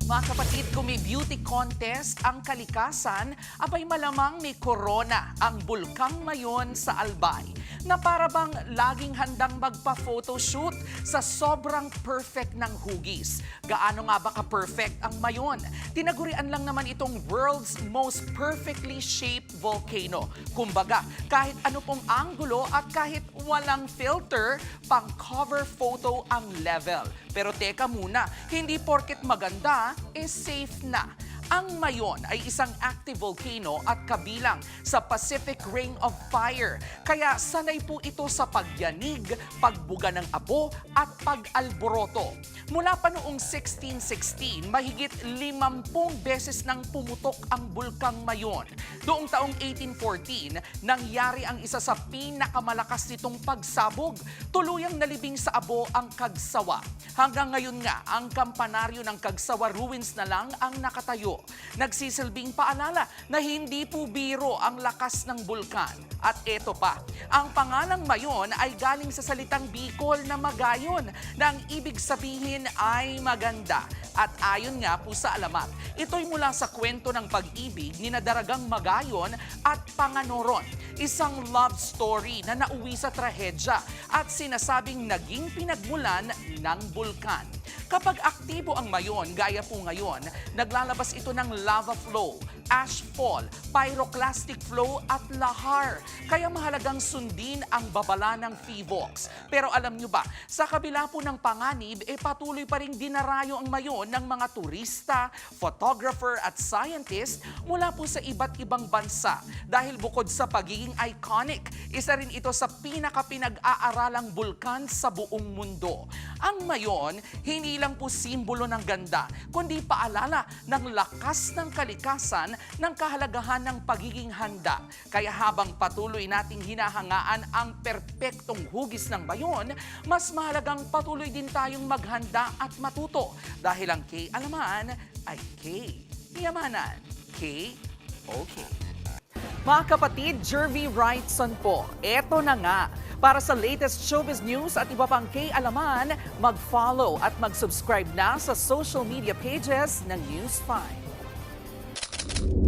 Mga kapatid, kung may beauty contest ang kalikasan, abay malamang may corona ang Bulkang Mayon sa Albay na para bang laging handang magpa-photoshoot sa sobrang perfect ng hugis. Gaano nga ba ka-perfect ang Mayon? Tinagurian lang naman itong world's most perfectly shaped volcano. Kumbaga, kahit ano pong anggulo at kahit walang filter, pang cover photo ang level. Pero teka muna, hindi porket maganda, safe na. Ang Mayon ay isang active volcano at kabilang sa Pacific Ring of Fire. Kaya sanay po ito sa pagyanig, pagbuga ng abo at pag-alboroto. Mula pa noong 1616, mahigit 50 beses nang pumutok ang Bulkang Mayon. Noong taong 1814, nangyari ang isa sa pinakamalakas nitong pagsabog. Tuluyang nalibing sa abo ang Kagsawa. Hanggang ngayon nga, ang kampanaryo ng Kagsawa ruins na lang ang nakatayo. Nagsisilbing paalala na hindi po biro ang lakas ng bulkan. At eto pa, ang pangalang Mayon ay galing sa salitang Bicol na magayon na ang ibig sabihin ay maganda. At ayon nga po sa alamat, ito'y mula sa kwento ng pag-ibig ni Daragang Magayon at Panganoron. Isang love story na nauwi sa trahedya at sinasabing naging pinagmulan ng bulkan. Kapag aktibo ang Mayon, gaya po ngayon, naglalabas ito ng lava flow, ash fall, pyroclastic flow at lahar. Kaya mahalagang sundin ang babala ng PHIVOLCS. Pero alam nyo ba, sa kabila po ng panganib, patuloy pa rin dinarayo ang Mayon ng mga turista, photographer at scientist mula po sa iba't ibang bansa. Dahil bukod sa pagiging iconic, isa rin ito sa pinaka-pinag-aaralang bulkan sa buong mundo. Ang Mayon, hindi lang po simbolo ng ganda, kundi paalala ng lakas ng kalikasan ng kahalagahan ng pagiging handa. Kaya habang patuloy nating hinahangaan ang perpektong hugis ng Mayon, mas mahalagang patuloy din tayong maghanda at matuto. Dahil ang K-alaman ay K-yamanan. K-okay. Mga kapatid, Jervy Wrightson po. Eto na nga. Para sa latest showbiz news at iba pang K-alaman, mag-follow at mag-subscribe na sa social media pages ng News 5.